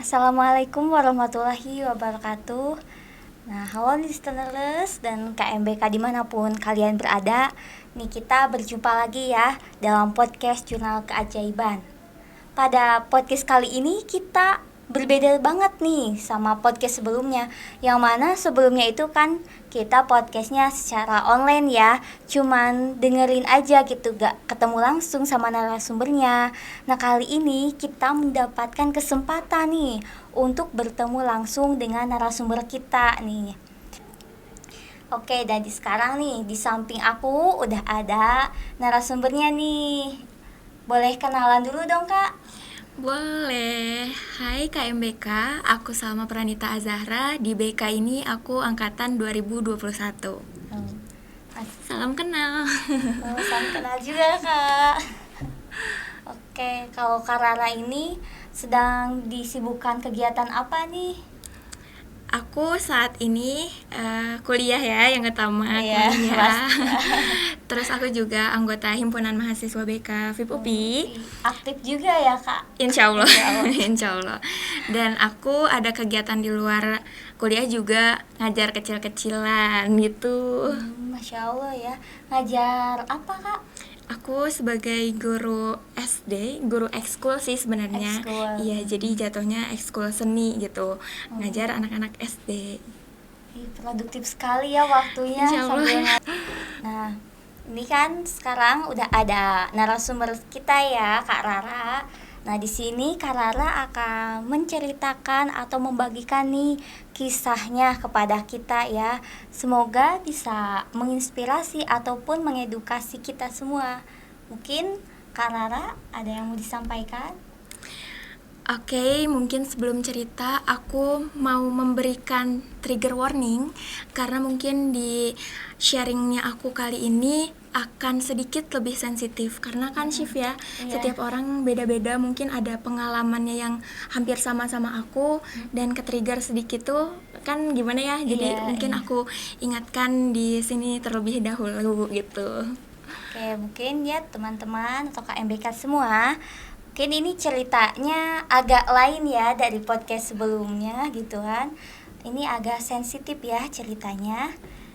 Assalamualaikum warahmatullahi wabarakatuh. Nah, halo listeners dan KMBK dimanapun kalian berada. Nih kita berjumpa lagi ya dalam podcast Jurnal Keajaiban. Pada podcast kali ini kita berbeda banget nih sama podcast sebelumnya. Yang mana sebelumnya itu kan kita podcastnya secara online ya, cuman dengerin aja gitu, gak ketemu langsung sama narasumbernya. Nah kali ini kita mendapatkan kesempatan nih untuk bertemu langsung dengan narasumber kita nih. Oke, dan sekarang nih di samping aku udah ada narasumbernya nih. Boleh kenalan dulu dong kak? Boleh. Hai KMBK, aku Salma Pranita Azahra. Di BK ini aku angkatan 2021. Salam kenal. Salam kenal juga kak. Oke, kalau Kak Rara ini sedang disibukkan kegiatan apa nih? Aku saat ini kuliah ya, yang utama Iya, kuliah. Terus aku juga anggota himpunan mahasiswa BK FIP UPI. Aktif juga ya kak? Insya Allah. Insya Allah. Insya Allah. Dan aku ada kegiatan di luar kuliah juga, ngajar kecil-kecilan gitu. Masya Allah ya. Ngajar apa kak? Aku sebagai guru SD, guru ekskul sih sebenarnya. Ekskul. Iya, jadi jatuhnya ekskul seni gitu. Ngajar anak-anak SD. Produktif sekali ya waktunya. Insya Allah. Nah, ini kan sekarang udah ada narasumber kita ya, Kak Rara. Nah, di sini Kak Rara akan menceritakan atau membagikan nih kisahnya kepada kita ya. Semoga bisa menginspirasi ataupun mengedukasi kita semua. Mungkin Kak Rara ada yang mau disampaikan? Oke, mungkin sebelum cerita aku mau memberikan trigger warning karena mungkin di sharingnya aku kali ini akan sedikit lebih sensitif karena kan shift ya, setiap orang beda-beda, mungkin ada pengalamannya yang hampir sama-sama aku dan ke-trigger sedikit tuh kan gimana ya, jadi mungkin aku ingatkan di sini terlebih dahulu gitu. Oke, mungkin ya teman-teman atau KMBK semua, mungkin ini ceritanya agak lain ya dari podcast sebelumnya gitu kan. Ini agak sensitif ya ceritanya.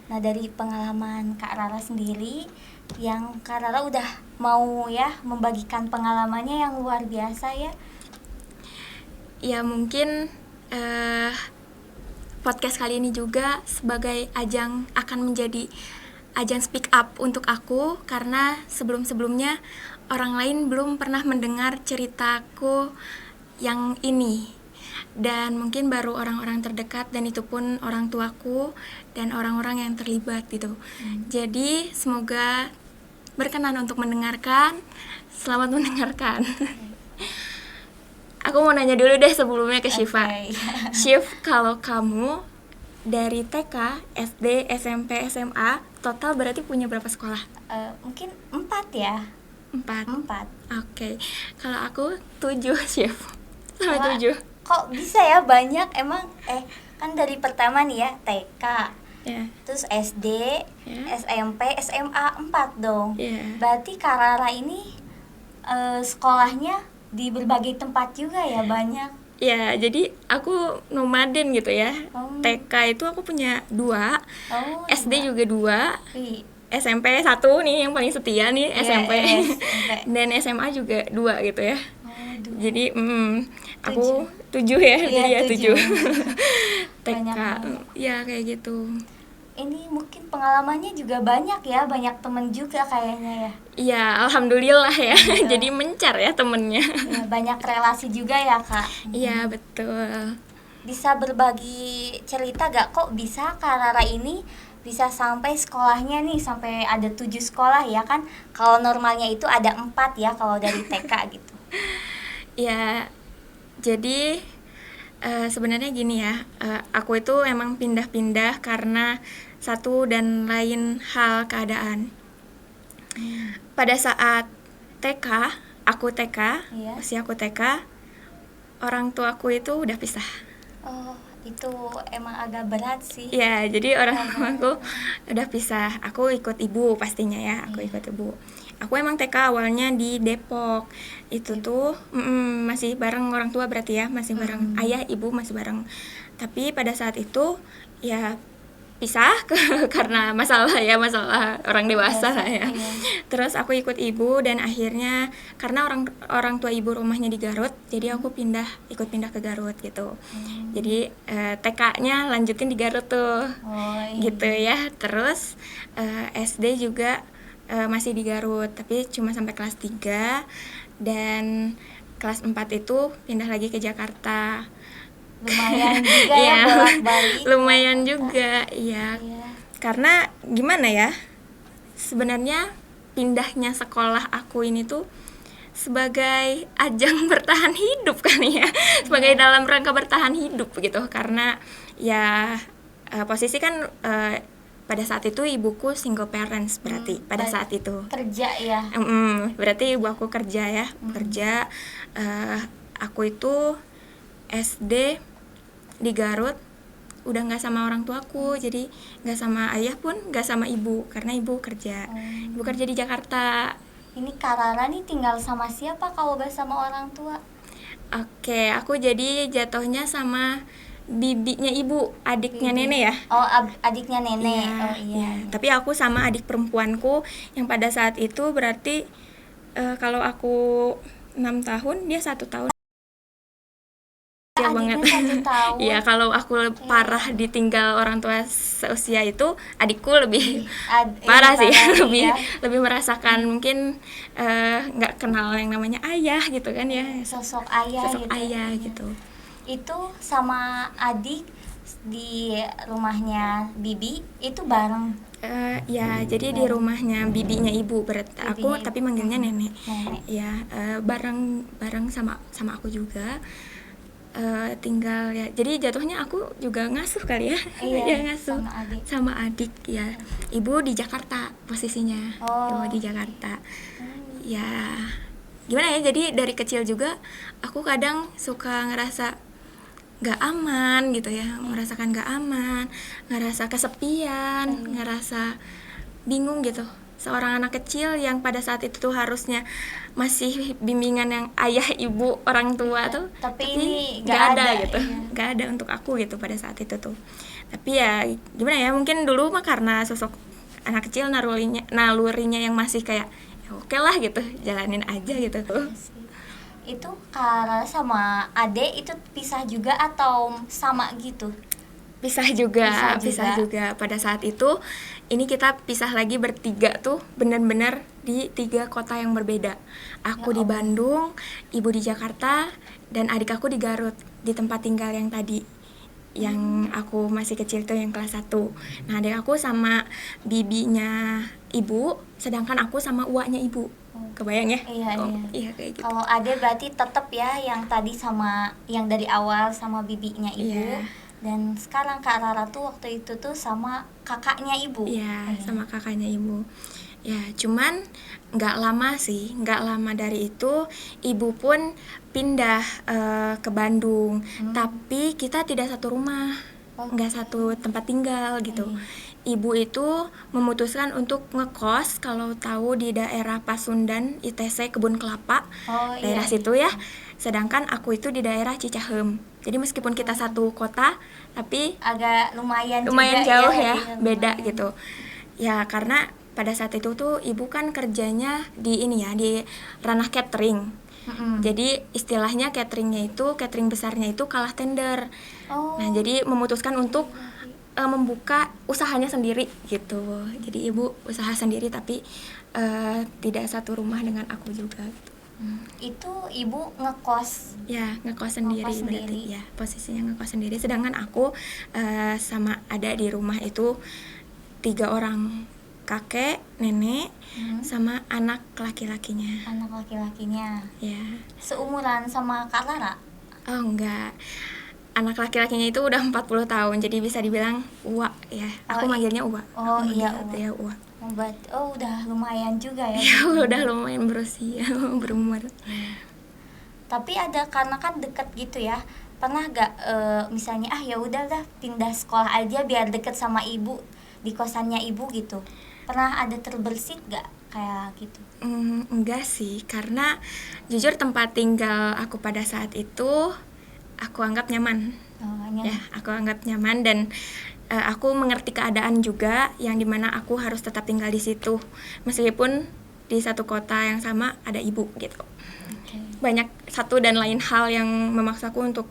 Nah, dari pengalaman Kak Rara sendiri, yang Kak Rara udah mau ya membagikan pengalamannya yang luar biasa ya. Ya mungkin podcast kali ini juga sebagai akan menjadi ajang speak up untuk aku karena sebelum-sebelumnya orang lain belum pernah mendengar ceritaku yang ini, dan mungkin baru orang-orang terdekat dan itu pun orang tuaku dan orang-orang yang terlibat gitu. Jadi semoga berkenan untuk mendengarkan. Selamat mendengarkan. Aku mau nanya dulu deh sebelumnya ke Syifa. Syif, kalau kamu dari TK, SD, SMP, SMA total berarti punya berapa sekolah? Mungkin 4 ya. 4. 4. Oke. Kalau aku 7 Syif. Sampai 7. Kok bisa ya banyak emang? Kan dari pertama nih ya TK, terus SD, SMP, SMA 4 dong. Berarti Kak Rara ini sekolahnya di berbagai tempat juga ya, banyak. Ya, jadi aku nomaden gitu ya. TK itu aku punya 2, SD juga 2, SMP 1 nih yang paling setia nih, SMP. Dan SMA juga 2 gitu ya. Jadi aku 7 ya, jadi ya 7. TK, ya kayak gitu. Ini mungkin pengalamannya juga banyak ya, banyak temen juga kayaknya ya. Iya, alhamdulillah ya. Jadi mencar ya temennya. Ya, banyak relasi juga ya kak. Iya betul. Bisa berbagi cerita gak kok bisa Kak Rara ini bisa sampai sekolahnya nih sampai ada 7 sekolah ya kan? Kalau normalnya itu ada 4 ya kalau dari TK gitu. Ya, jadi sebenarnya gini ya, aku itu emang pindah-pindah karena satu dan lain hal keadaan. Pada saat TK, aku TK, usia aku TK, orang tuaku itu udah pisah. Itu emang agak berat sih. Ya, jadi orang tuaku udah pisah. Aku ikut ibu pastinya ya, aku ikut ibu. Aku emang TK awalnya di Depok. Itu tuh masih bareng orang tua berarti ya, masih bareng ayah, ibu masih bareng. Tapi pada saat itu ya pisah karena masalah orang dewasa lah ya. Terus aku ikut ibu dan akhirnya karena orang tua ibu rumahnya di Garut, jadi aku ikut pindah ke Garut gitu. Jadi TK-nya lanjutin di Garut tuh. Gitu ya. Terus SD juga masih di Garut, tapi cuma sampai kelas 3 dan kelas 4 itu pindah lagi ke Jakarta. Lumayan juga ya bolak-balik. Lumayan juga, iya. Karena gimana ya? Sebenarnya pindahnya sekolah aku ini tuh sebagai ajang bertahan hidup kan ya. Sebagai dalam rangka bertahan hidup gitu. Karena ya posisi kan pada saat itu ibuku single parents berarti pada saat itu. Kerja ya. Berarti ibu aku kerja ya, kerja. Aku itu SD di Garut udah nggak sama orang tuaku, jadi nggak sama ayah pun nggak sama ibu karena ibu kerja. Ibu kerja di Jakarta. Ini Kak Rara nih tinggal sama siapa kalau nggak sama orang tua? Oke, aku jadi jatuhnya sama bibinya ibu, adiknya nenek ya. Oh, adiknya nenek. Iya. Tapi aku sama adik perempuanku yang pada saat itu berarti kalau aku 6 tahun, dia 1 tahun. Ya banget. 1 tahun. Iya, kalau aku parah ditinggal orang tua seusia itu, adikku lebih parah sih, lebih merasakan mungkin nggak kenal yang namanya ayah gitu kan ya. Sosok ayah gitu. Itu sama adik di rumahnya bibi itu bareng. Ya, jadi di rumahnya bibinya ibu aku ibu. tapi manggilnya nenek. Nenek. Ya, bareng sama aku juga. Tinggal ya, jadi jatuhnya aku juga ngasuh kali ya. Ya ngasuh sama adik ya. Ibu di Jakarta posisinya. Ibu di Jakarta. Ya gimana ya, jadi dari kecil juga aku kadang suka ngerasa gak aman gitu ya, merasakan gak aman, ngerasa kesepian, ngerasa bingung gitu. Seorang anak kecil yang pada saat itu tuh harusnya masih bimbingan yang ayah, ibu, orang tua tuh, tapi ini gak ada gitu. Gak ada untuk aku gitu pada saat itu tuh. Tapi ya gimana ya, mungkin dulu mah karena sosok anak kecil nalurinya yang masih kayak ya oke lah gitu, jalanin aja gitu. Itu Kak sama Ade itu pisah juga atau sama gitu? Pisah juga. Pada saat itu ini kita pisah lagi bertiga tuh, benar-benar di 3 kota yang berbeda. Aku di Bandung, ibu di Jakarta, dan adik aku di Garut, di tempat tinggal yang tadi, yang aku masih kecil tuh, yang kelas 1. Nah, adik aku sama bibinya ibu, sedangkan aku sama uaknya ibu. Kebayang ya? Iya kayak gitu. Kalau Ade berarti tetap ya yang tadi sama yang dari awal sama bibinya ibu. Dan sekarang Kak Rara tuh waktu itu tuh sama kakaknya ibu. Sama kakaknya ibu. Ya, cuman nggak lama dari itu ibu pun pindah ke Bandung. Tapi kita tidak satu rumah, nggak satu tempat tinggal gitu. Ibu itu memutuskan untuk ngekos, kalau tahu di daerah Pasundan, ITC Kebun Kelapa, daerah situ ya. Sedangkan aku itu di daerah Cicahem. Jadi meskipun kita satu kota, tapi agak lumayan jauh ya, beda gitu. Ya karena pada saat itu tuh ibu kan kerjanya di di ranah catering. Jadi istilahnya catering besarnya itu kalah tender. Nah jadi memutuskan untuk membuka usahanya sendiri gitu. Jadi ibu usaha sendiri tapi tidak satu rumah dengan aku juga gitu. Itu ibu ngekos? Ya, ngekos sendiri berarti ya, posisinya ngekos sendiri. Sedangkan aku sama ada di rumah itu 3 orang, kakek, nenek, sama anak laki-lakinya. Ya. Seumuran sama Kak Lara? Oh enggak, anak laki-lakinya itu udah 40 tahun, jadi bisa dibilang Uwa ya. Aku manggilnya Uwa. Uwa. Udah lumayan juga ya. Udah lumayan berusia, berumur. Tapi ada karena kan deket gitu ya. pernah gak misalnya ya udah pindah sekolah aja biar deket sama ibu di kosannya ibu gitu? Pernah ada terbersit gak kayak gitu? Enggak sih, karena jujur tempat tinggal aku pada saat itu aku anggap nyaman. Ya, aku anggap nyaman dan aku mengerti keadaan juga yang dimana aku harus tetap tinggal di situ meskipun di satu kota yang sama ada ibu gitu. Banyak satu dan lain hal yang memaksaku untuk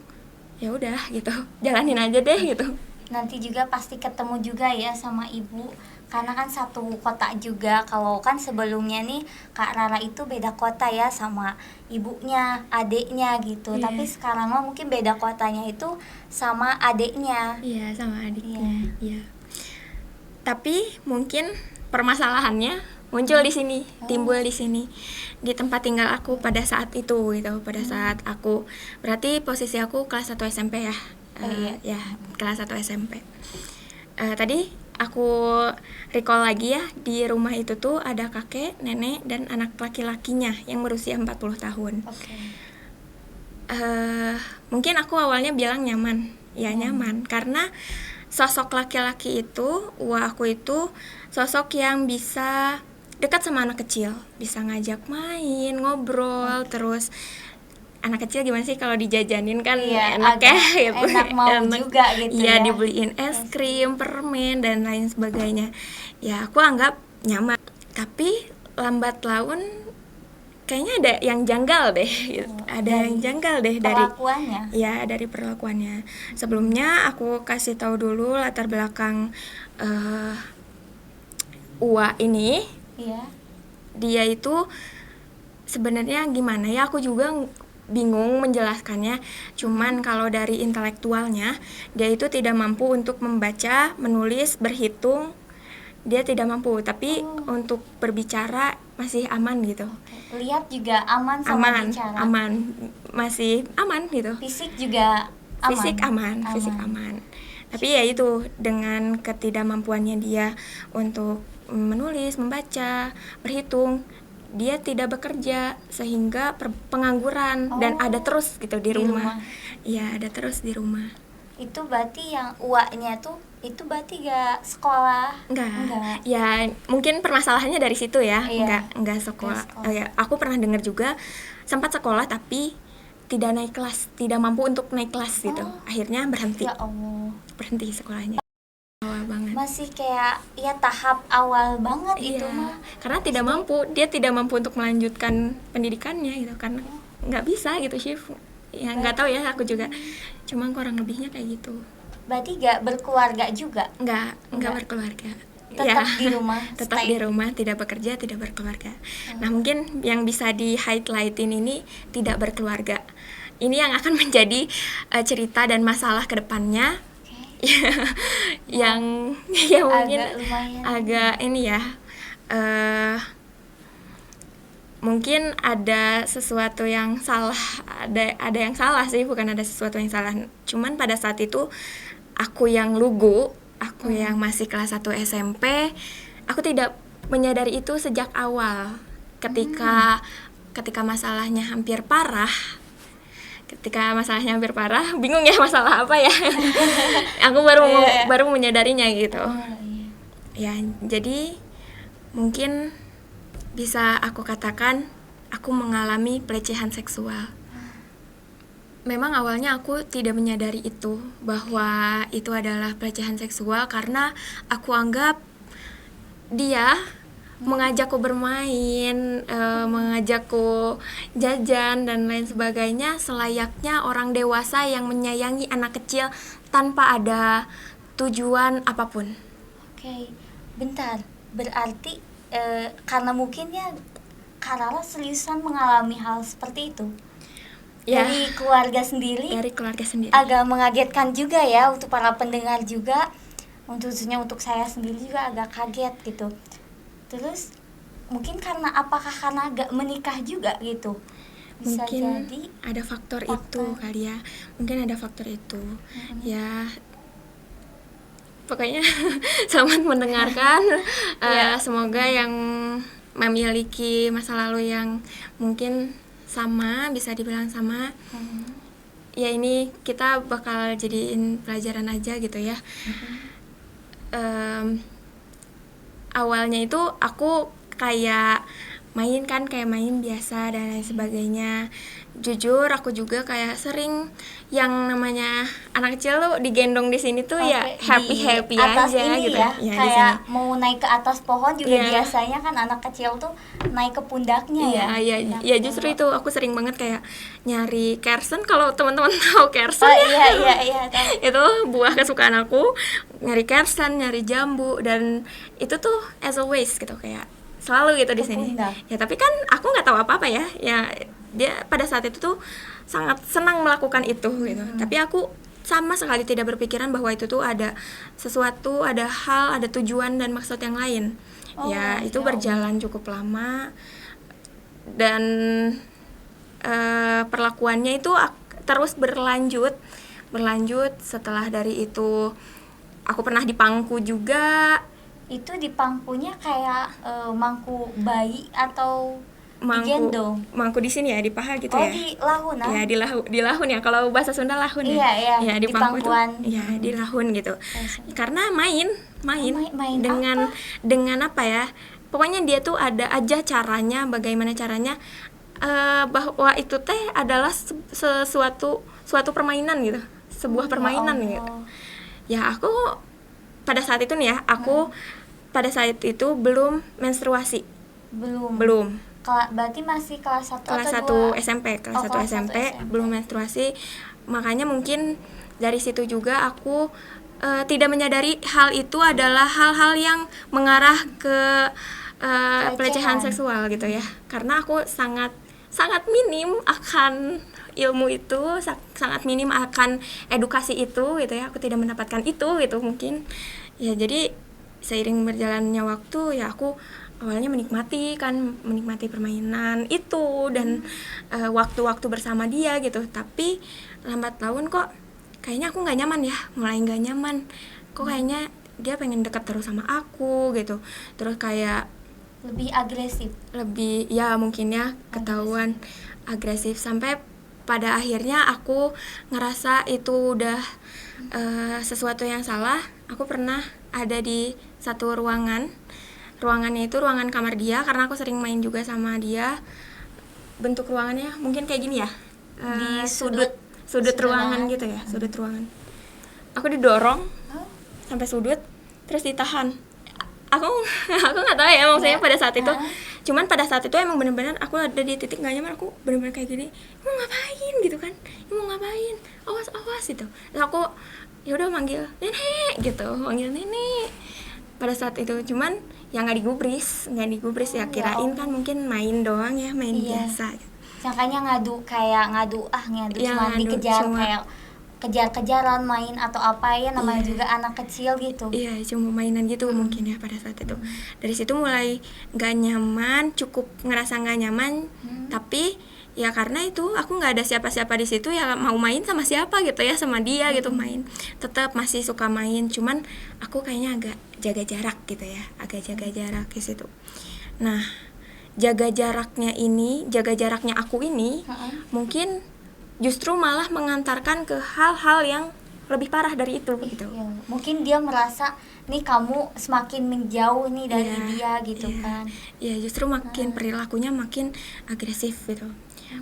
ya udah gitu, jalanin aja deh gitu. Nanti juga pasti ketemu juga ya sama ibu, karena kan satu kota juga. Kalau kan sebelumnya nih Kak Rara itu beda kota ya sama ibunya, adiknya gitu. Tapi sekarang mah mungkin beda kotanya itu sama adiknya. Iya, sama adiknya. Iya. Tapi mungkin permasalahannya muncul di sini, timbul di sini, di tempat tinggal aku pada saat itu gitu. Pada saat aku, berarti posisi aku kelas 1 SMP ya. Ya, kelas 1 SMP. Tadi aku recall lagi ya, di rumah itu tuh ada kakek, nenek, dan anak laki-lakinya yang berusia 40 tahun. Mungkin aku awalnya bilang nyaman. Ya nyaman, karena sosok laki-laki itu, aku itu sosok yang bisa dekat sama anak kecil, bisa ngajak main, ngobrol, terus anak kecil gimana sih kalau dijajanin kan enak ya gitu. Enak mau juga gitu ya. Dibeliin es krim, permen dan lain sebagainya. Ya aku anggap nyaman. Tapi lambat laun kayaknya ada yang janggal deh. Ada yang janggal deh dari perlakuannya. Ya, dari perlakuannya. Sebelumnya aku kasih tahu dulu latar belakang Uwa ini. Iya. Dia itu sebenarnya gimana ya, aku juga bingung menjelaskannya. Cuman kalau dari intelektualnya, dia itu tidak mampu untuk membaca, menulis, berhitung. Dia tidak mampu, tapi untuk berbicara masih aman gitu. Lihat juga aman sama bicara. Aman, masih aman gitu. Fisik juga aman. Fisik aman. Tapi ya itu, dengan ketidakmampuannya dia untuk menulis, membaca, berhitung, dia tidak bekerja sehingga pengangguran dan ada terus gitu di rumah. Iya, ada terus di rumah. Itu berarti yang uaknya tuh itu berarti gak sekolah? Enggak. Ya mungkin permasalahannya dari situ ya. Enggak sekolah. Ya, aku pernah dengar juga sempat sekolah tapi tidak naik kelas, tidak mampu untuk naik kelas gitu. Akhirnya berhenti. Ya Allah. Berhenti sekolahnya. Awal banget. Masih kayak ya tahap awal banget itu mah. Karena dia tidak mampu untuk melanjutkan pendidikannya gitu, karena nggak bisa gitu shift. Ya nggak tahu ya, aku juga. Cuma kurang lebihnya kayak gitu. Berarti gak berkeluarga juga? Enggak berkeluarga. Tetap di rumah. Tetap di rumah, tidak bekerja, tidak berkeluarga. Nah, mungkin yang bisa di highlightin ini tidak berkeluarga. Ini yang akan menjadi cerita dan masalah kedepannya. Yang ya mungkin agak ini ya, mungkin ada sesuatu yang salah, ada yang salah sih, bukan ada sesuatu yang salah. Cuman pada saat itu aku yang lugu, aku yang masih kelas 1 SMP, aku tidak menyadari itu sejak awal. Ketika masalahnya hampir parah, bingung ya masalah apa ya. Aku baru menyadarinya gitu. Ya, jadi mungkin bisa aku katakan aku mengalami pelecehan seksual. Memang awalnya aku tidak menyadari itu, bahwa itu adalah pelecehan seksual, karena aku anggap dia mengajakku bermain, mengajakku jajan dan lain sebagainya selayaknya orang dewasa yang menyayangi anak kecil tanpa ada tujuan apapun. Oke, bentar. Berarti karena mungkin ya Kak Rara seriusan mengalami hal seperti itu. Dari keluarga sendiri. Agak mengagetkan juga ya untuk para pendengar juga. Khususnya untuk saya sendiri juga agak kaget gitu. Terus mungkin karena gak menikah juga gitu? Bisa mungkin jadi ada faktor itu kali ya. Mungkin ada faktor itu. Ya, pokoknya selamat mendengarkan. Semoga yang memiliki masa lalu yang mungkin sama, bisa dibilang sama, ya ini kita bakal jadiin pelajaran aja gitu ya. Awalnya itu aku kayak main biasa dan lain sebagainya. Jujur aku juga kayak sering yang namanya anak kecil tuh digendong di sini tuh ya happy atas aja ini gitu ya, di kayak sini. mau naik ke atas pohon juga Iya. biasanya kan anak kecil tuh naik ke pundaknya Iya, justru itu aku sering banget kayak nyari kersen. Kalau teman-teman tahu kersen oh ya, iya tahu. itu buah kesukaan aku. Nyari kersen, nyari jambu, dan itu tuh as always gitu, kayak selalu gitu di Ke sini. pundak. Ya tapi kan aku nggak tahu apa-apa ya. Ya dia pada saat itu tuh sangat senang melakukan itu gitu. Tapi aku sama sekali tidak berpikiran bahwa itu tuh ada sesuatu, ada hal, ada tujuan dan maksud yang lain. Oh, Ya itu ya berjalan cukup lama, dan perlakuannya itu terus berlanjut. Setelah dari itu aku pernah dipangku juga. Itu di pangkunya kayak mangku bayi atau digendong? Mangku di sini ya, di paha gitu Oh, ya. di lahun ah? Ya di lahun ya, kalau bahasa Sunda lahun ya. Iya, Ya di di pangku itu pangkuan. ya di lahun gitu. Lahun. Karena main main dengan apa? dengan apa ya? Pokoknya dia tuh ada aja caranya, bagaimana caranya bahwa itu teh adalah suatu permainan gitu. Sebuah permainan Ya gitu. Allah. Ya aku pada saat itu nih ya, aku pada saat itu belum menstruasi. Belum. Berarti masih kelas 1 Kelas atau 1 2? SMP, kelas Oh, 1 kelas 1 SMP SMP. belum menstruasi. Makanya mungkin dari situ juga aku tidak menyadari hal itu adalah hal-hal yang mengarah ke pelecehan seksual gitu ya. Karena aku sangat minim akan ilmu itu, sangat minim akan edukasi itu gitu ya. Aku tidak mendapatkan itu gitu mungkin. Ya jadi seiring berjalannya waktu ya aku awalnya menikmati permainan itu dan waktu-waktu bersama dia gitu. Tapi lambat laun kok kayaknya aku nggak nyaman ya, mulai nggak nyaman. Kok kayaknya dia pengen dekat terus sama aku gitu. Terus kayak Lebih agresif. lebih ya mungkin ya ketahuan agresif sampai pada akhirnya aku ngerasa itu udah sesuatu yang salah. Aku pernah ada di satu ruangannya itu ruangan kamar dia, karena aku sering main juga sama dia. Bentuk ruangannya mungkin kayak gini ya, Di sudut ruangan gitu ya, sudut ruangan. Aku didorong sampai sudut, terus ditahan. Aku nggak tahu ya maksudnya pada saat itu. Cuman pada saat itu emang benar-benar aku ada di titik nggak nyaman. Aku benar-benar kayak gini, mau ngapain gitu kan? Mau ngapain? Awas gitu. Terus aku ya udah manggil nenek gitu, manggil nenek. Pada saat itu cuman ya nggak digubris ya, kirain kan mungkin main doang ya, main biasa. Sangkanya ngadu Ya, cuma ngadu, dikejar cuma- kayak kejar-kejaran main atau apa ya, namanya juga anak kecil gitu. Iya, cuma mainan gitu mungkin ya pada saat itu. Dari situ mulai nggak nyaman, cukup ngerasa nggak nyaman. Tapi ya karena itu aku nggak ada siapa-siapa di situ, ya mau main sama siapa gitu ya, sama dia gitu main. Tetap masih suka main, cuman aku kayaknya agak jaga jarak gitu ya, jaga jarak di situ. Nah, jaga jaraknya aku ini mungkin justru malah mengantarkan ke hal-hal yang lebih parah dari itu gitu. Iya, mungkin dia merasa nih kamu semakin menjauh nih dari dia gitu kan. Iya, justru makin perilakunya makin agresif gitu.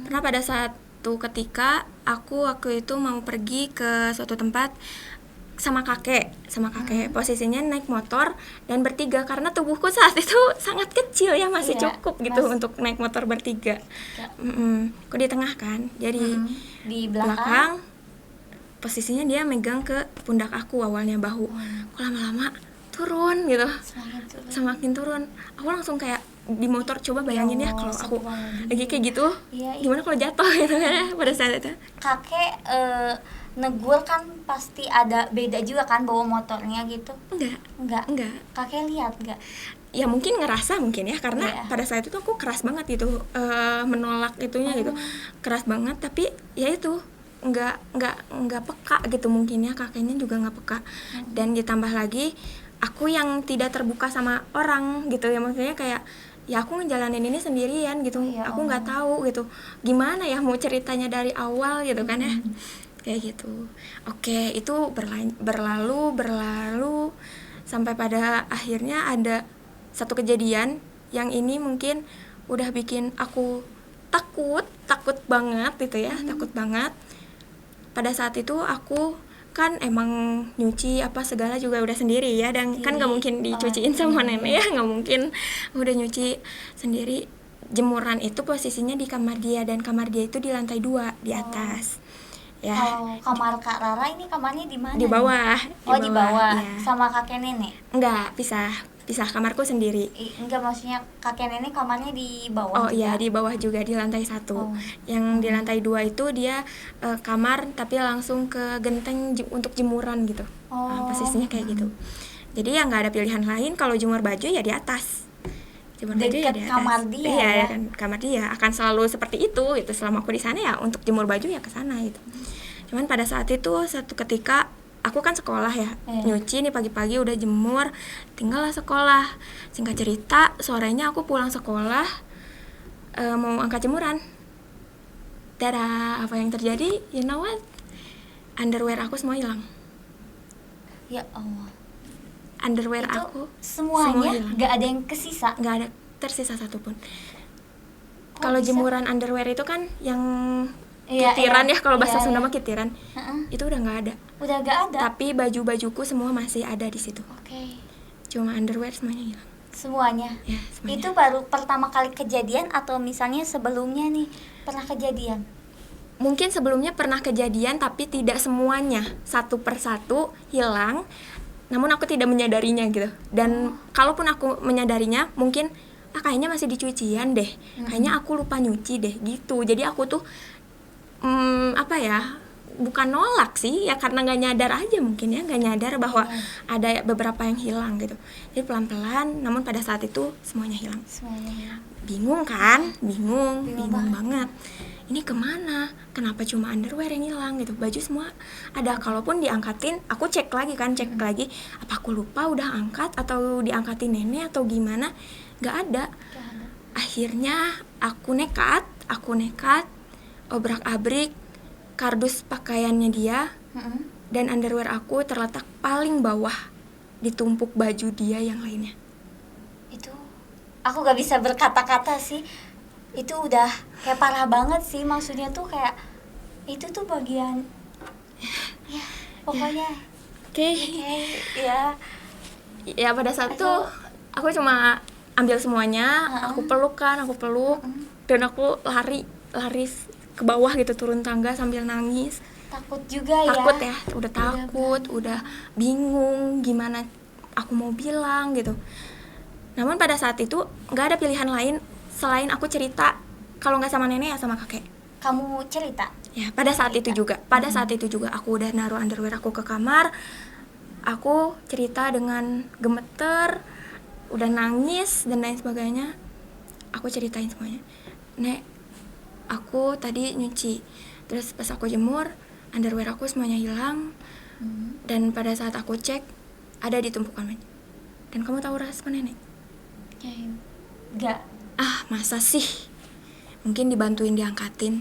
Pernah pada satu ketika aku waktu itu mau pergi ke suatu tempat sama kakek. Posisinya naik motor dan bertiga, karena tubuhku saat itu sangat kecil ya, masih cukup gitu untuk naik motor bertiga. Aku di tengah kan, jadi di belakang posisinya dia megang ke pundak aku, awalnya bahu. Kok lama-lama turun gitu, semakin turun. Aku langsung kayak di motor, coba bayangin ya kalau aku lagi kayak gitu, gimana kalau jatuh gitu kan pada saat itu. Kakek negur kan pasti ada beda juga kan bawa motornya gitu? Enggak. Kakek lihat enggak? Ya mungkin ngerasa mungkin ya, karena pada saat itu aku keras banget gitu, menolak itunya gitu, keras banget. Tapi ya itu nggak peka gitu, mungkin ya kakeknya juga nggak peka. Dan ditambah lagi aku yang tidak terbuka sama orang gitu ya, maksudnya kayak ya aku ngejalanin ini sendirian gitu. Ya Aku nggak tahu gitu gimana ya mau ceritanya dari awal gitu kan ya. Kayak gitu. Oke, itu berlalu sampai pada akhirnya ada satu kejadian yang ini mungkin udah bikin aku takut banget gitu ya, takut banget. Pada saat itu aku kan emang nyuci apa segala juga udah sendiri ya, dan kan nggak mungkin dicuciin sama nenek ya, nggak mungkin, udah nyuci sendiri. Jemuran itu posisinya di kamar dia, dan kamar dia itu di lantai 2 di atas ya. Kalau kamar Kak Rara ini kamarnya di mana? Di bawah. Di bawah. Ya. Sama kakek nenek? Enggak, pisah kamarku sendiri. Enggak, maksudnya kakek nenek kamarnya di bawah. Oh iya, di bawah juga, di lantai 1. Yang di lantai 2 itu dia kamar tapi langsung ke genteng untuk jemuran gitu. Posisinya kayak gitu. Jadi ya nggak ada pilihan lain, kalau jemur baju ya di atas. Jemur baju ya di atas. Kamar dia. Iya, ya? kan kamar dia akan selalu seperti itu gitu. Selama aku di sana ya untuk jemur baju ya ke sana gitu. Cuman pada saat itu satu ketika aku kan sekolah ya, nyuci nih pagi-pagi udah jemur, tinggallah sekolah. Singkat cerita, sorenya aku pulang sekolah, mau angkat jemuran. Tada, apa yang terjadi? You know what? Underwear aku semua hilang. Ya Allah. Underwear itu aku semuanya nggak ada yang kesisa? Nggak ada tersisa satupun. Kalau jemuran underwear itu kan yang kitiran ya, kalau bahasa Sunda mah kitiran. Itu udah nggak ada. Udah nggak ada. Tapi baju-bajuku semua masih ada di situ. Oke. Cuma underwear semuanya hilang. Semuanya. Ya, semuanya. Itu baru pertama kali kejadian atau misalnya sebelumnya nih pernah kejadian? Mungkin sebelumnya pernah kejadian tapi tidak semuanya satu persatu hilang. Namun aku tidak menyadarinya gitu. Dan kalaupun aku menyadarinya, mungkin kayaknya masih di cucian deh. Kayaknya aku lupa nyuci deh gitu. Jadi aku tuh apa ya, bukan nolak sih ya, karena nggak nyadar aja mungkin ya, nggak nyadar bahwa ada beberapa yang hilang gitu. Jadi pelan-pelan, namun pada saat itu semuanya hilang. Bingung kan, bingung banget. Ini kemana? Kenapa cuma underwear yang hilang gitu? Baju semua ada. Kalaupun diangkatin, aku cek lagi, apa aku lupa udah angkat atau diangkatin nenek atau gimana? Nggak ada. Akhirnya aku nekat obrak-abrik kardus pakaiannya dia, dan underwear aku terletak paling bawah di tumpuk baju dia yang lainnya. Itu aku gak bisa berkata-kata sih, itu udah kayak parah banget sih. Maksudnya tuh kayak itu tuh bagian ya pokoknya ya pada saat itu aku cuma ambil semuanya, aku peluk, dan aku lari ke bawah gitu, turun tangga sambil nangis. Takut juga ya. Takut ya, udah takut, udah bingung gimana aku mau bilang gitu. Namun pada saat itu nggak ada pilihan lain selain aku cerita, kalau nggak sama nenek ya sama kakek. Kamu cerita? Ya, pada saat itu juga aku udah naruh underwear aku ke kamar. Aku cerita dengan gemeter, udah nangis dan lain sebagainya. Aku ceritain semuanya. Nek, aku tadi nyuci, terus pas aku jemur underwear aku semuanya hilang. Dan pada saat aku cek ada di tumpukan baju. Dan kamu tahu respon nenek? Enggak. Masa sih? Mungkin dibantuin diangkatin,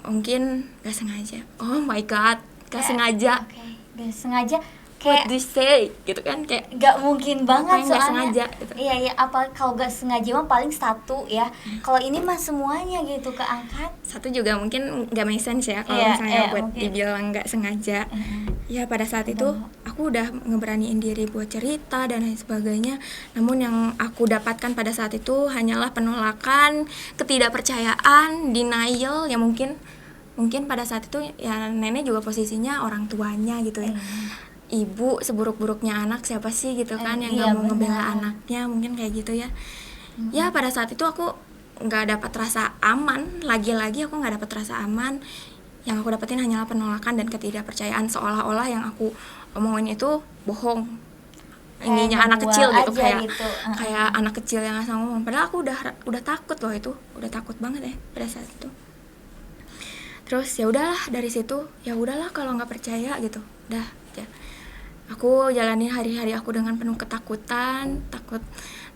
mungkin gak sengaja. Oh my god, gak sengaja. Gak sengaja. What do you say? Gitu kan, kayak gak mungkin banget soalnya. Gak sengaja gitu. Iya, apa kalau gak sengaja mah paling satu ya. Kalau ini mah semuanya gitu keangkat. Satu juga mungkin gak make sense ya kalau misalnya buat mungkin dibilang gak sengaja. Ya pada saat itu aku udah ngeberaniin diri buat cerita dan lain sebagainya. Namun yang aku dapatkan pada saat itu hanyalah penolakan, ketidakpercayaan, denial. Ya mungkin pada saat itu ya nenek juga posisinya orang tuanya gitu ya. Ibu seburuk-buruknya anak siapa sih gitu kan yang gak mau ngebela anaknya, mungkin kayak gitu ya. Ya pada saat itu aku gak dapat rasa aman, lagi-lagi aku gak dapat rasa aman. Yang aku dapetin hanyalah penolakan dan ketidakpercayaan, seolah-olah yang aku omongin itu bohong. Ininya anak kecil gitu, kayak anak kecil yang asal ngomong. Padahal aku udah takut loh, itu udah takut banget ya pada saat itu. Terus ya udahlah, dari situ ya udahlah kalau nggak percaya gitu, udah aja. Aku jalanin hari-hari aku dengan penuh ketakutan,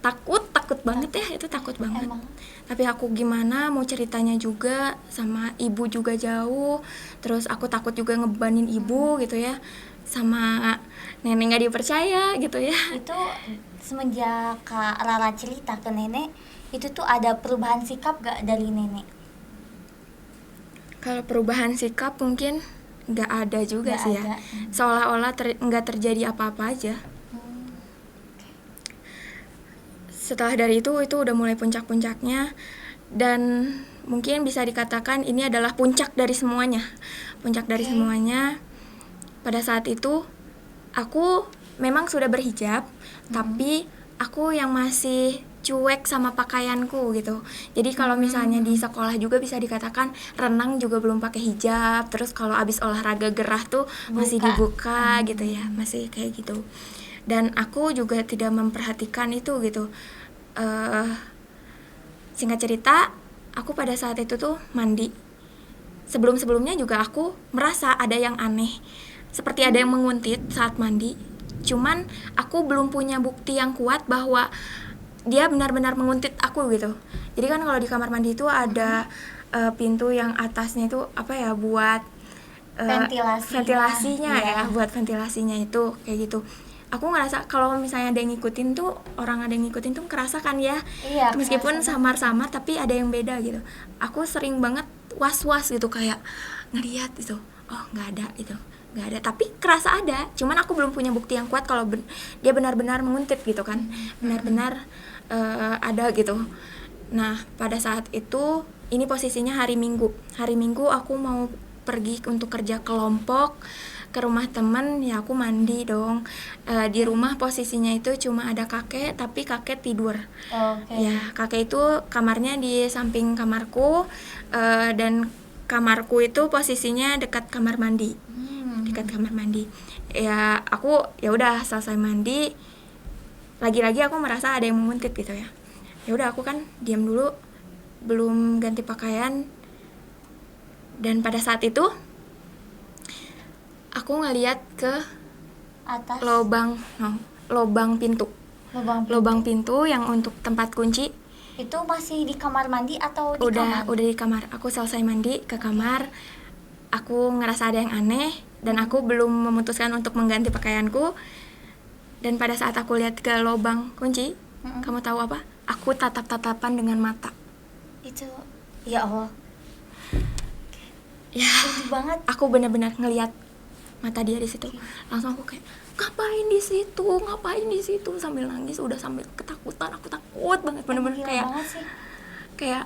takut banget ya, itu takut banget. Emang. Tapi aku gimana mau ceritanya juga, sama ibu juga jauh, terus aku takut juga ngebebanin ibu gitu ya, sama nenek nggak dipercaya gitu ya. Itu semenjak Kak Rara cerita ke nenek, itu tuh ada perubahan sikap gak dari nenek? Kalau perubahan sikap mungkin nggak ada juga Nggak sih ada. ya, seolah-olah nggak terjadi apa-apa aja. Hmm. Setelah dari itu udah mulai puncak-puncaknya, dan mungkin bisa dikatakan ini adalah puncak dari semuanya. Puncak dari Oke. semuanya, pada saat itu aku memang sudah berhijab, tapi aku yang masih cuek sama pakaianku gitu. Jadi kalau misalnya di sekolah juga bisa dikatakan renang juga belum pakai hijab, terus kalau abis olahraga gerah tuh masih dibuka gitu ya, masih kayak gitu. Dan aku juga tidak memperhatikan itu gitu. Singkat cerita, aku pada saat itu tuh mandi. Sebelum-sebelumnya juga aku merasa ada yang aneh, seperti ada yang menguntit saat mandi. Cuman aku belum punya bukti yang kuat bahwa dia benar-benar menguntit aku gitu. Jadi kan kalau di kamar mandi itu ada pintu yang atasnya itu apa ya, buat ventilasinya Iya. ya, buat ventilasinya itu kayak gitu. Aku ngerasa kalau misalnya ada yang ngikutin tuh, orang ada yang ngikutin tuh kerasa kan ya. Iya, Meskipun kerasa samar-samar tapi ada yang beda gitu. Aku sering banget was-was gitu, kayak ngeliat gitu. Oh, nggak ada gitu. Nggak ada, tapi kerasa ada. Cuman aku belum punya bukti yang kuat kalau dia benar-benar menguntit gitu kan. Benar-benar ada gitu. Nah, pada saat itu ini posisinya hari Minggu. Hari Minggu aku mau pergi untuk kerja kelompok ke rumah temen, ya aku mandi dong. Di rumah posisinya itu cuma ada kakek, tapi kakek tidur. Oke. Ya, kakek itu kamarnya di samping kamarku, dan kamarku itu posisinya dekat kamar mandi. Dekat kamar mandi. Ya, aku ya udah selesai mandi, lagi-lagi aku merasa ada yang menguntit gitu ya. Ya udah, aku kan diam dulu, belum ganti pakaian. Dan pada saat itu aku ngeliat ke Atas. lobang pintu. Lobang pintu yang untuk tempat kunci. Itu masih di kamar mandi atau di kamar? Udah di kamar. Aku selesai mandi ke kamar. Aku ngerasa ada yang aneh dan aku belum memutuskan untuk mengganti pakaianku. Dan pada saat aku lihat ke lobang kunci, kamu tahu apa? Aku tatap-tatapan dengan mata. Itu, ya Allah, Ya, sedih banget. aku benar-benar ngelihat mata dia di situ. Langsung aku kayak, ngapain di situ sambil nangis, udah sambil ketakutan. Aku takut banget, bener-bener Gila kayak banget sih. kayak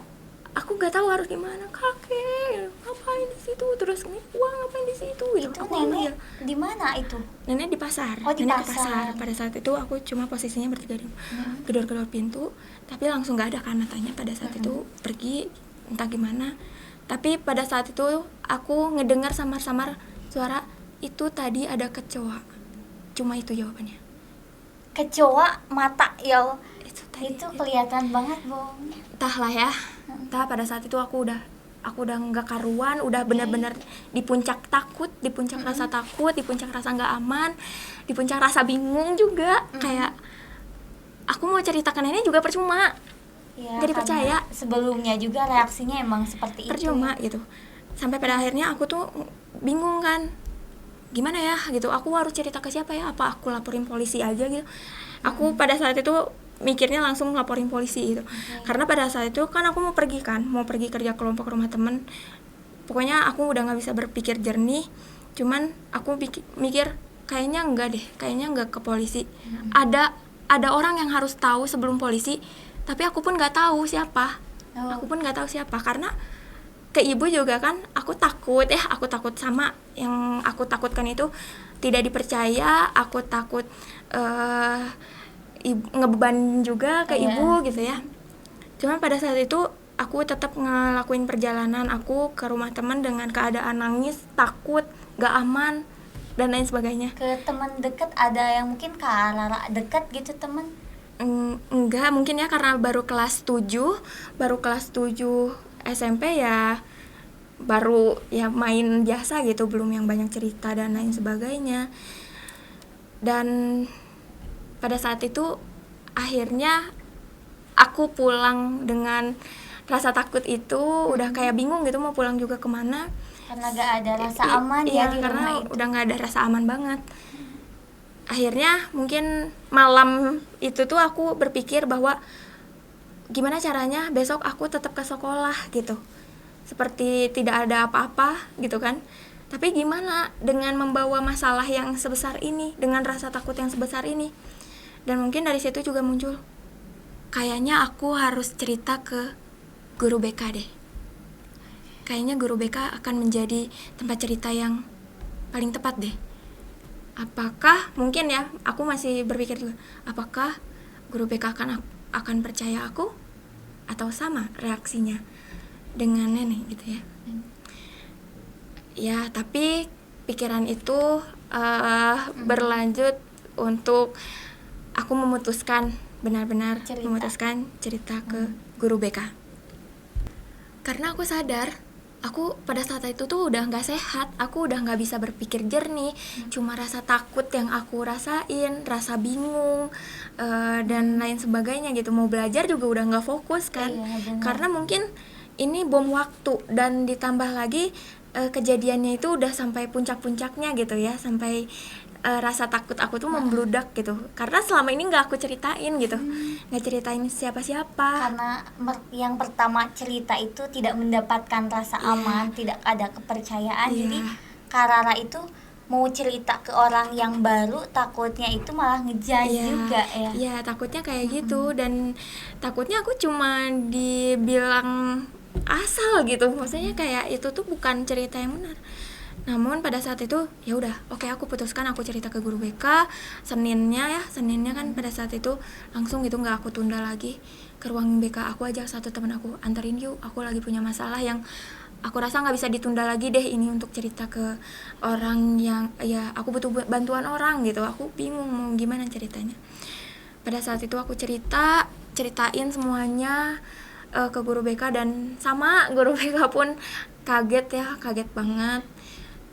aku nggak tahu harus gimana. Kakek ngapain di situ, terus wah ngapain di situ gitu. Itu Aku nenek manggil. di mana itu? Nenek di pasar. Oh, di Nenek ke pasar. Pada saat itu aku cuma posisinya bertiga di gedor-gedor pintu, tapi langsung nggak ada kan matanya pada saat itu, pergi entah gimana. Tapi pada saat itu aku ngedengar samar-samar suara, itu tadi ada kecoa. Cuma itu jawabannya. Kecoa mata, ya Allah. Itu tadi. Itu kelihatan banget, Bong. Entahlah ya. Entah, pada saat itu aku udah nggak karuan, udah benar-benar di puncak takut, di puncak rasa takut, di puncak rasa nggak aman, di puncak rasa bingung juga. Kayak aku mau cerita ke nenek juga percuma, Ya, nggak dipercaya. sebelumnya juga reaksinya emang seperti Percuma itu. gitu. Sampai pada akhirnya aku tuh bingung kan, gimana ya gitu, aku harus cerita ke siapa ya, apa aku laporin polisi aja gitu. Aku pada saat itu mikirnya langsung laporin polisi gitu. Karena pada saat itu kan aku mau pergi kerja kelompok rumah temen. Pokoknya aku udah nggak bisa berpikir jernih. Cuman aku mikir kayaknya enggak ke polisi. Ada orang yang harus tahu sebelum polisi, tapi aku pun nggak tahu siapa. Karena ke ibu juga kan aku takut sama yang aku takutkan itu tidak dipercaya. Aku takut ngebeban juga ke ibu gitu ya. Cuman pada saat itu aku tetap ngelakuin perjalanan aku ke rumah teman dengan keadaan nangis, takut, gak aman, dan lain sebagainya. Ke teman dekat ada yang mungkin Kak Rara dekat gitu teman? Enggak, mungkin ya karena baru kelas 7 SMP ya, baru ya main biasa gitu, belum yang banyak cerita dan lain sebagainya. Dan pada saat itu akhirnya aku pulang dengan rasa takut itu, udah kayak bingung gitu mau pulang juga kemana. Karena gak ada rasa aman Iya, ya di karena rumah itu. udah nggak ada rasa aman banget. Akhirnya mungkin malam itu tuh aku berpikir bahwa gimana caranya besok aku tetap ke sekolah gitu, seperti tidak ada apa-apa gitu kan. Tapi gimana dengan membawa masalah yang sebesar ini, dengan rasa takut yang sebesar ini. Dan mungkin dari situ juga muncul, kayaknya aku harus cerita ke guru BK deh. Kayaknya guru BK akan menjadi tempat cerita yang paling tepat deh. Apakah mungkin ya, aku masih berpikir juga, apakah guru BK akan percaya aku atau sama reaksinya dengan nenek gitu ya. Ya, tapi pikiran itu berlanjut untuk aku memutuskan, benar-benar memutuskan cerita ke guru BK. Karena aku sadar, aku pada saat itu tuh udah nggak sehat, aku udah nggak bisa berpikir jernih, cuma rasa takut yang aku rasain, rasa bingung dan lain sebagainya gitu. Mau belajar juga udah nggak fokus kan, karena mungkin ini bom waktu, dan ditambah lagi kejadiannya itu udah sampai puncak-puncaknya gitu ya, sampai rasa takut aku tuh membludak gitu, karena selama ini nggak aku ceritain gitu, nggak ceritain siapa-siapa. Karena yang pertama cerita itu tidak mendapatkan rasa aman, tidak ada kepercayaan. Jadi Kak Rara itu mau cerita ke orang yang baru, takutnya itu malah ngejudge juga ya. Iya, takutnya kayak gitu, dan takutnya aku cuma dibilang asal gitu, maksudnya kayak itu tuh bukan cerita yang benar. Namun pada saat itu ya udah, oke, aku putuskan aku cerita ke guru BK. Seninnya kan pada saat itu langsung gitu, nggak aku tunda lagi, ke ruang BK aku ajak satu teman aku, anterin yuk, aku lagi punya masalah yang aku rasa nggak bisa ditunda lagi deh ini untuk cerita ke orang yang ya aku butuh bantuan orang gitu, aku bingung mau gimana ceritanya. Pada saat itu aku ceritain semuanya ke guru BK, dan sama guru BK pun kaget banget.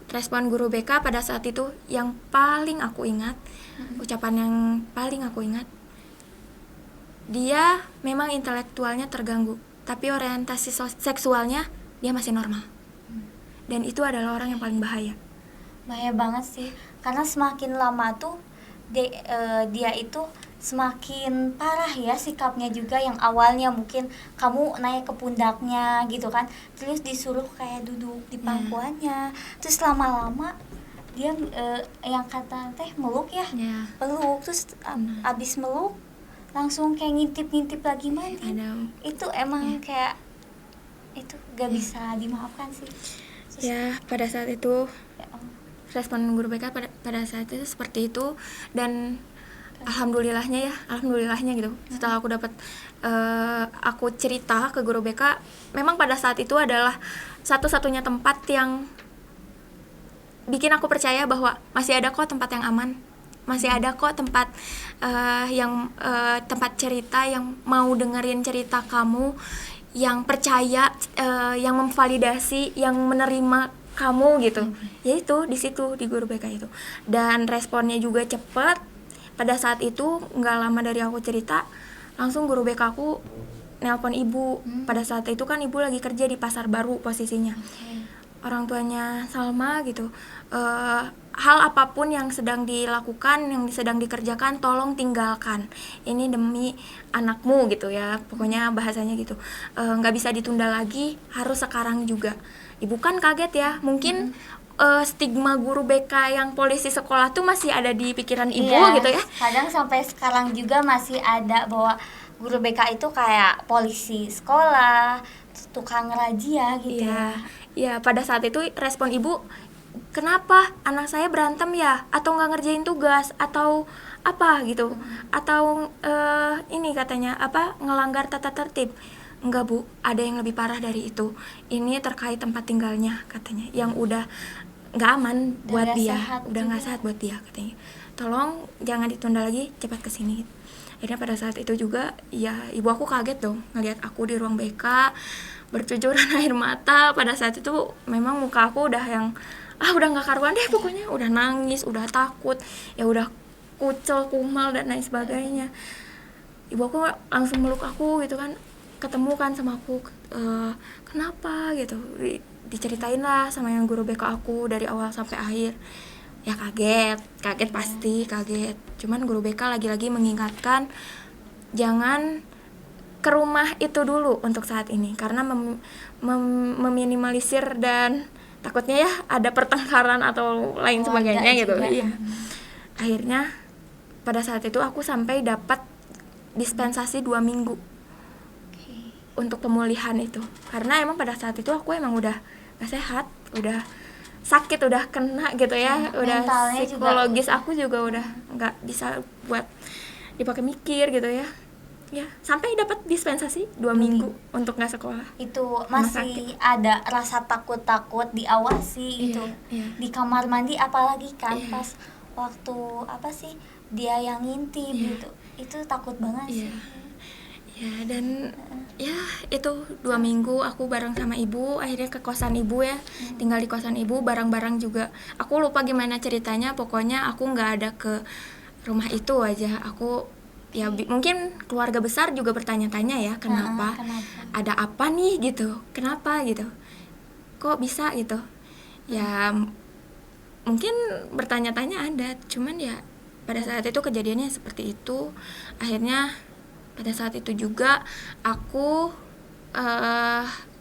Respon guru BK pada saat itu yang paling aku ingat, ucapan yang paling aku ingat, dia memang intelektualnya terganggu, tapi orientasi seksualnya dia masih normal. Dan itu adalah orang yang paling bahaya. Bahaya banget sih, karena semakin lama tuh dia itu semakin parah ya sikapnya juga. Yang awalnya mungkin kamu naik ke pundaknya gitu kan, terus disuruh kayak duduk di pangkuannya, terus lama-lama dia yang kata teh meluk ya, peluk, terus abis meluk langsung kayak ngintip lagi mandi. Itu emang kayak itu gak bisa dimaafkan sih. Ya, pada saat itu respon guru BK pada saat itu seperti itu. Dan alhamdulillahnya gitu, setelah aku dapat aku cerita ke guru BK, memang pada saat itu adalah satu-satunya tempat yang bikin aku percaya bahwa masih ada kok tempat yang aman, masih ada kok tempat tempat cerita yang mau dengerin cerita kamu, yang percaya, yang memvalidasi, yang menerima kamu gitu. Yaitu di situ, di guru BK itu. Dan responnya juga cepat. Pada saat itu nggak lama dari aku cerita, langsung guru BK aku nelpon ibu. Pada saat itu kan ibu lagi kerja di Pasar Baru posisinya. Orang tuanya Salma gitu, hal apapun yang sedang dilakukan, yang sedang dikerjakan, tolong tinggalkan, ini demi anakmu gitu ya, pokoknya bahasanya gitu. Nggak bisa ditunda lagi, harus sekarang juga. Ibu kan kaget ya, mungkin stigma guru BK yang polisi sekolah tuh masih ada di pikiran ibu gitu ya. Kadang sampai sekarang juga masih ada bahwa guru BK itu kayak polisi sekolah, tukang razia gitu. Iya, pada saat itu respon ibu, kenapa anak saya berantem ya, atau nggak ngerjain tugas, atau apa gitu, atau ini katanya apa, ngelanggar tata tertib. Enggak bu, ada yang lebih parah dari itu. Ini terkait tempat tinggalnya katanya, yang udah nggak aman buat dia, udah nggak sehat buat dia katanya. Tolong jangan ditunda lagi, cepat kesini. Akhirnya pada saat itu juga ya ibu aku kaget dong ngelihat aku di ruang BK bercucuran air mata. Pada saat itu memang muka aku udah yang udah nggak karuan deh pokoknya, udah nangis, udah takut, ya udah kucel, kumal dan lain sebagainya. ibu aku langsung meluk aku gitu kan, ketemu kan sama aku, kenapa gitu, diceritain lah sama yang guru BK aku dari awal sampai akhir. Ya kaget pasti kaget, cuman guru BK lagi-lagi mengingatkan jangan ke rumah itu dulu untuk saat ini, karena meminimalisir dan takutnya ya ada pertengkaran atau lain sebagainya gitu. Iya. Akhirnya pada saat itu aku sampai dapat dispensasi 2 minggu untuk pemulihan itu, karena emang pada saat itu aku emang udah gak sehat, udah sakit, udah kena gitu ya, udah psikologis juga, aku juga udah nggak bisa buat dipakai mikir gitu ya. Ya sampai dapat dispensasi 2 minggu untuk nggak sekolah. Itu masih ada rasa takut diawasi gitu. Di kamar mandi apalagi kan, pas waktu apa sih dia yang ngintip gitu, itu takut banget sih. Ya, dan ya itu 2 minggu aku bareng sama ibu, akhirnya ke kosan ibu ya, tinggal di kosan ibu, barang-barang juga aku lupa gimana ceritanya, pokoknya aku nggak ada ke rumah itu aja. Aku ya mungkin keluarga besar juga bertanya-tanya ya, kenapa ada apa nih gitu, kenapa gitu, kok bisa gitu ya, mungkin bertanya-tanya ada, cuman ya pada saat itu kejadiannya seperti itu. Akhirnya pada saat itu juga aku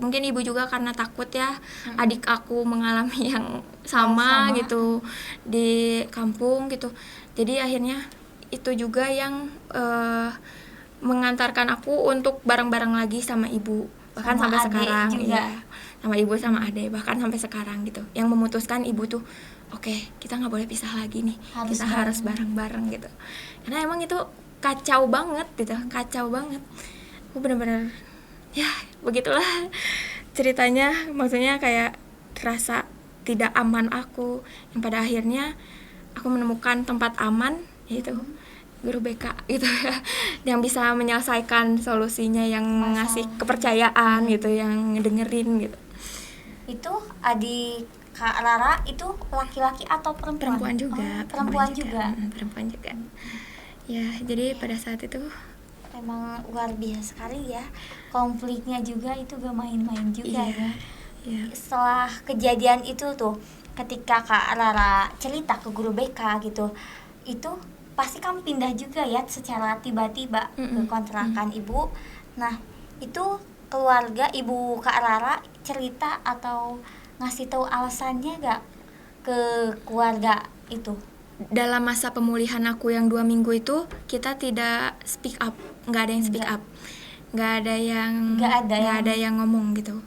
mungkin ibu juga karena takut ya adik aku mengalami yang sama gitu di kampung gitu, jadi akhirnya itu juga yang mengantarkan aku untuk bareng-bareng lagi sama ibu, bahkan sampai sekarang juga. Ya, sama ibu sama adek bahkan sampai sekarang gitu, yang memutuskan ibu tuh oke, kita nggak boleh pisah lagi nih, kita harus bareng-bareng gitu, karena emang itu kacau banget gitu, kacau banget. Aku benar-benar ya begitulah ceritanya, maksudnya kayak rasa tidak aman aku, yang pada akhirnya aku menemukan tempat aman, yaitu guru BK gitu ya, yang bisa menyelesaikan solusinya, yang ngasih kepercayaan gitu, yang dengerin gitu. Itu adik Kak Rara itu laki-laki atau perempuan? Perempuan juga. Perempuan juga. Perempuan juga. Ya, jadi pada saat itu emang luar biasa sekali ya, konfliknya juga itu gak main-main juga ya. Setelah kejadian itu tuh, ketika Kak Rara cerita ke guru BK gitu, itu pasti kamu pindah juga ya secara tiba-tiba ke kontrakan ibu. Nah itu keluarga ibu Kak Rara cerita atau ngasih tahu alasannya gak ke keluarga itu? Dalam masa pemulihan aku yang 2 minggu itu, kita tidak speak up, nggak ada yang speak up, nggak ada yang ngomong gitu.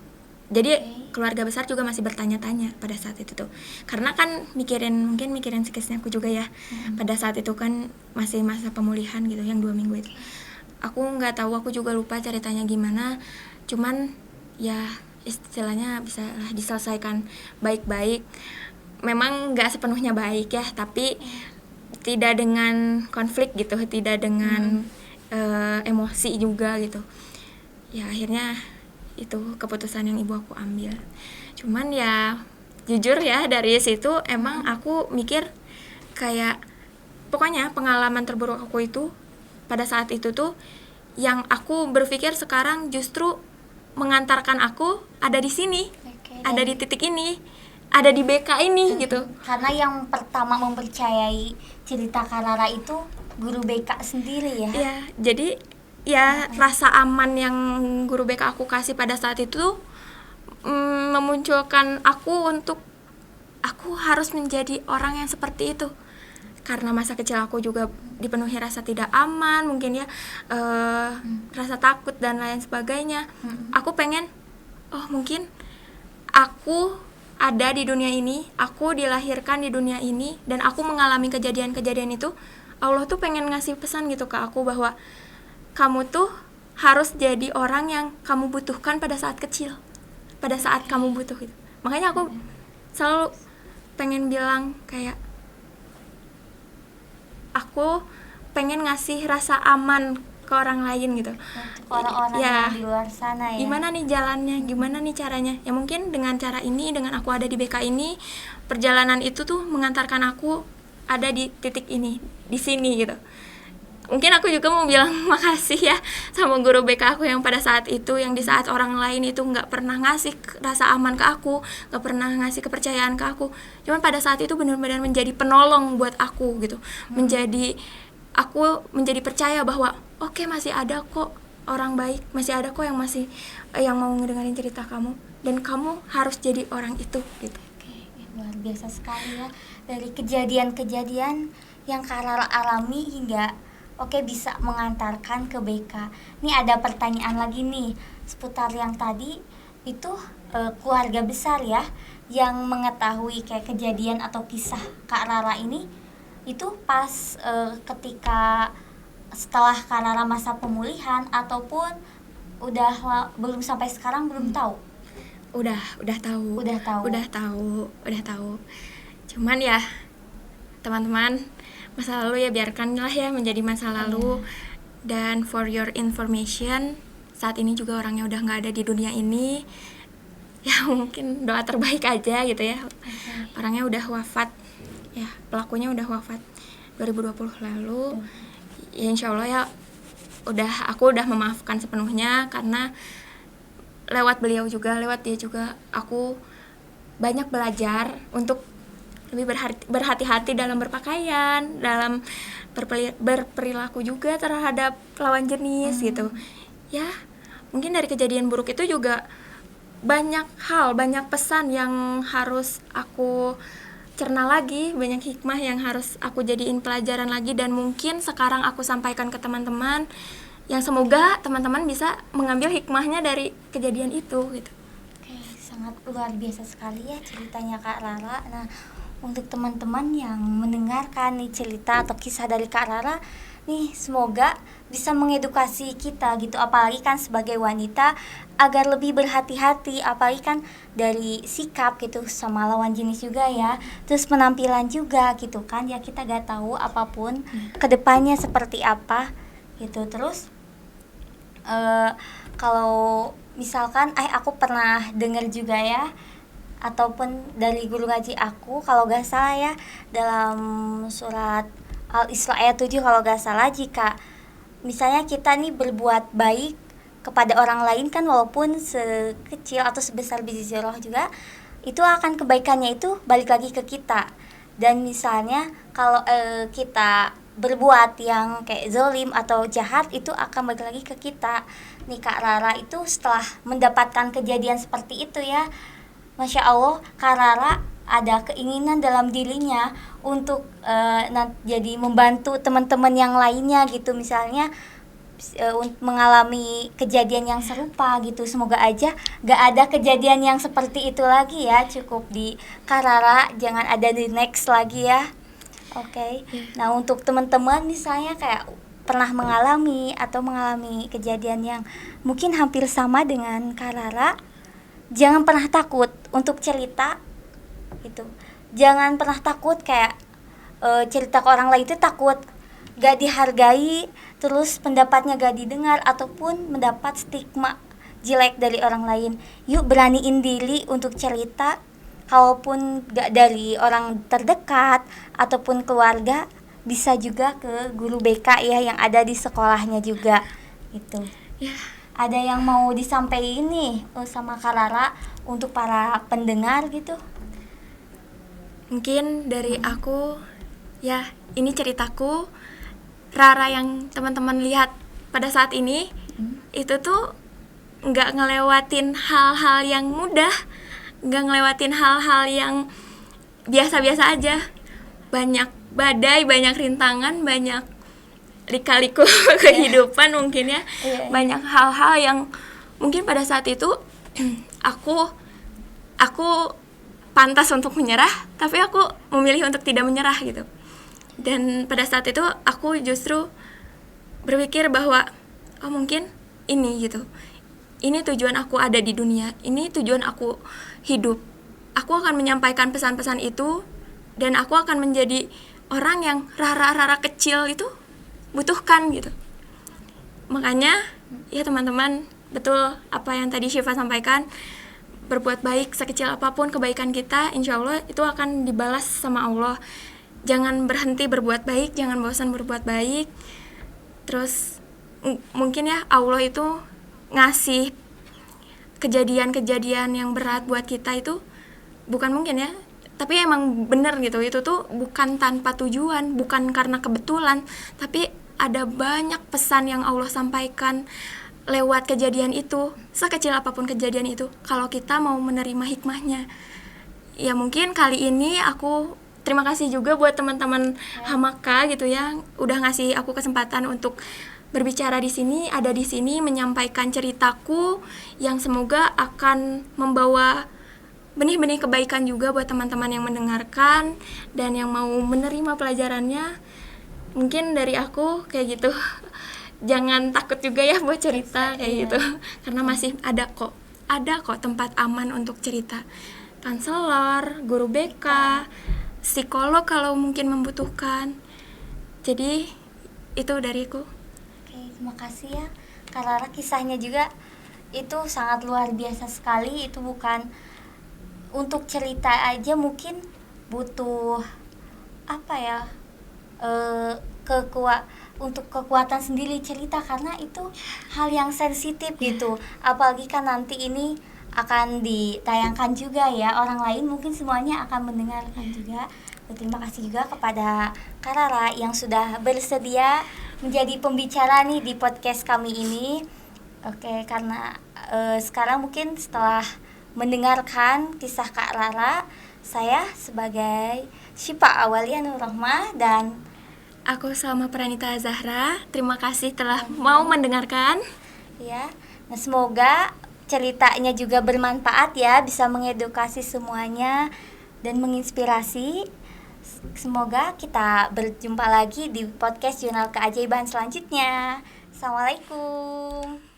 Jadi keluarga besar juga masih bertanya-tanya pada saat itu tuh, karena kan mikirin psikisnya aku juga ya. Pada saat itu kan masih masa pemulihan gitu, yang 2 minggu itu. Aku nggak tahu, aku juga lupa ceritanya gimana. Cuman ya istilahnya bisa diselesaikan baik-baik. Memang nggak sepenuhnya baik ya, tapi tidak dengan konflik gitu, tidak dengan emosi juga gitu. Ya akhirnya itu keputusan yang ibu aku ambil. Cuman ya jujur ya, dari situ emang aku mikir kayak pokoknya pengalaman terburuk aku itu pada saat itu tuh, yang aku berpikir sekarang justru mengantarkan aku ada di sini, ada di titik ini, ada di BK ini gitu. Karena yang pertama mempercayai cerita Kak Rara itu guru BK sendiri ya. Iya, jadi ya rasa aman yang guru BK aku kasih pada saat itu memunculkan aku untuk aku harus menjadi orang yang seperti itu. Karena masa kecil aku juga dipenuhi rasa tidak aman, mungkin ya rasa takut dan lain sebagainya. Aku pengen mungkin aku ada di dunia ini, aku dilahirkan di dunia ini, dan aku mengalami kejadian-kejadian itu. Allah tuh pengen ngasih pesan gitu ke aku bahwa kamu tuh harus jadi orang yang kamu butuhkan pada saat kecil, pada saat kamu butuh gitu. Makanya aku selalu pengen bilang kayak aku pengen ngasih rasa aman ke orang lain gitu, untuk orang-orang yang di luar sana ya. Gimana nih jalannya, gimana nih caranya? Ya mungkin dengan cara ini, dengan aku ada di BK ini, perjalanan itu tuh mengantarkan aku ada di titik ini, di sini gitu. mungkin aku juga mau bilang makasih ya sama guru BK aku yang pada saat itu, yang di saat orang lain itu nggak pernah ngasih rasa aman ke aku, nggak pernah ngasih kepercayaan ke aku, cuman pada saat itu benar-benar menjadi penolong buat aku gitu. Aku menjadi percaya bahwa oke, masih ada kok orang baik, masih ada kok yang mau ngedengerin cerita kamu, dan kamu harus jadi orang itu gitu. Oke, luar biasa sekali ya, dari kejadian-kejadian yang Kak Rara alami hingga bisa mengantarkan ke BK. Nih ada pertanyaan lagi nih seputar yang tadi itu, keluarga besar ya yang mengetahui kayak kejadian atau kisah Kak Rara ini itu pas ketika setelah Kak Rara masa pemulihan ataupun belum sampai sekarang belum tahu. Udah tahu. Udah tahu. Cuman ya teman-teman, masa lalu ya biarkanlah ya menjadi masa lalu. Dan for your information, saat ini juga orangnya udah nggak ada di dunia ini. Ya mungkin doa terbaik aja gitu ya. Orangnya udah wafat. Ya, pelakunya udah wafat 2020 lalu. Ya insya Allah ya aku udah memaafkan sepenuhnya, karena lewat dia juga aku banyak belajar untuk lebih berhati-hati dalam berpakaian, dalam berperilaku juga terhadap lawan jenis gitu. Ya, mungkin dari kejadian buruk itu juga banyak pesan yang harus aku cerna lagi, banyak hikmah yang harus aku jadiin pelajaran lagi, dan mungkin sekarang aku sampaikan ke teman-teman, yang semoga teman-teman bisa mengambil hikmahnya dari kejadian itu gitu. Oke, sangat luar biasa sekali ya ceritanya Kak Rara. Nah, untuk teman-teman yang mendengarkan nih cerita atau kisah dari Kak Rara nih, semoga bisa mengedukasi kita gitu, apalagi kan sebagai wanita agar lebih berhati-hati, apalagi kan dari sikap gitu sama lawan jenis juga ya, terus penampilan juga gitu kan ya, kita gak tahu apapun kedepannya seperti apa gitu. Terus kalau misalkan aku pernah dengar juga ya, ataupun dari guru ngaji aku kalau gak salah ya, dalam surat Al-Isra ayat 7 kalau gak salah, jika misalnya kita nih berbuat baik kepada orang lain kan, walaupun sekecil atau sebesar biji zarah juga, itu akan kebaikannya itu balik lagi ke kita. Dan misalnya kalau kita berbuat yang kayak zolim atau jahat, itu akan balik lagi ke kita. Nih Kak Rara itu setelah mendapatkan kejadian seperti itu ya, Masya Allah, Kak Rara ada keinginan dalam dirinya untuk jadi membantu teman-teman yang lainnya gitu, misalnya mengalami kejadian yang serupa gitu. Semoga aja gak ada kejadian yang seperti itu lagi ya, cukup di Kak Rara, jangan ada di next lagi ya. Oke. Nah, untuk teman-teman misalnya kayak pernah mengalami kejadian yang mungkin hampir sama dengan Kak Rara, jangan pernah takut untuk cerita gitu. Jangan pernah takut kayak cerita ke orang lain itu takut gak dihargai, terus pendapatnya gak didengar, ataupun mendapat stigma jelek dari orang lain. Yuk beraniin diri untuk cerita, kalaupun gak dari orang terdekat ataupun keluarga, bisa juga ke guru BK ya yang ada di sekolahnya juga gitu. Ada yang mau disampaikan nih sama Kak Rara untuk para pendengar gitu? Mungkin dari aku ya, ini ceritaku. Rara yang teman-teman lihat pada saat ini itu tuh nggak ngelewatin hal-hal yang mudah, nggak ngelewatin hal-hal yang biasa-biasa aja. Banyak badai, banyak rintangan, banyak lika-liku kehidupan mungkin ya. Banyak hal-hal yang mungkin pada saat itu aku pantas untuk menyerah, tapi aku memilih untuk tidak menyerah gitu. Dan pada saat itu aku justru berpikir bahwa mungkin ini gitu, ini tujuan aku ada di dunia, ini tujuan aku hidup. Aku akan menyampaikan pesan-pesan itu, dan aku akan menjadi orang yang Rara kecil itu butuhkan gitu. Makanya ya teman-teman, betul apa yang tadi Syifa sampaikan, berbuat baik sekecil apapun kebaikan kita, insya Allah itu akan dibalas sama Allah. Jangan berhenti berbuat baik, jangan bosan berbuat baik. Terus mungkin ya Allah itu ngasih kejadian-kejadian yang berat buat kita itu bukan mungkin ya, tapi emang bener gitu. Itu tuh bukan tanpa tujuan, bukan karena kebetulan, tapi ada banyak pesan yang Allah sampaikan lewat kejadian itu, sekecil apapun kejadian itu, kalau kita mau menerima hikmahnya. Ya mungkin kali ini aku terima kasih juga buat teman-teman Hamaka gitu ya, udah ngasih aku kesempatan untuk berbicara di sini, ada di sini menyampaikan ceritaku yang semoga akan membawa benih-benih kebaikan juga buat teman-teman yang mendengarkan dan yang mau menerima pelajarannya. Mungkin dari aku kayak gitu. Jangan takut juga ya buat cerita kayak gitu, karena masih ada kok tempat aman untuk cerita. Konselor, guru BK, psikolog kalau mungkin membutuhkan. Jadi itu dariku. Oke, terima kasih ya Kak Rara, kisahnya juga itu sangat luar biasa sekali. Itu bukan untuk cerita aja, mungkin butuh apa ya, untuk kekuatan sendiri cerita, karena itu hal yang sensitif gitu. Apalagi kan nanti ini akan ditayangkan juga ya, orang lain mungkin semuanya akan mendengarkan juga. Terima kasih juga kepada Kak Rara yang sudah bersedia menjadi pembicara nih di podcast kami ini. Oke, karena sekarang mungkin setelah mendengarkan kisah Kak Rara, saya sebagai Syifa Awalia Nur Rahmah dan Aku Salma Pranita Zahra, terima kasih telah mau mendengarkan. ya, nah semoga ceritanya juga bermanfaat ya, bisa mengedukasi semuanya dan menginspirasi. Semoga kita berjumpa lagi di podcast Jurnal Keajaiban selanjutnya. Assalamualaikum.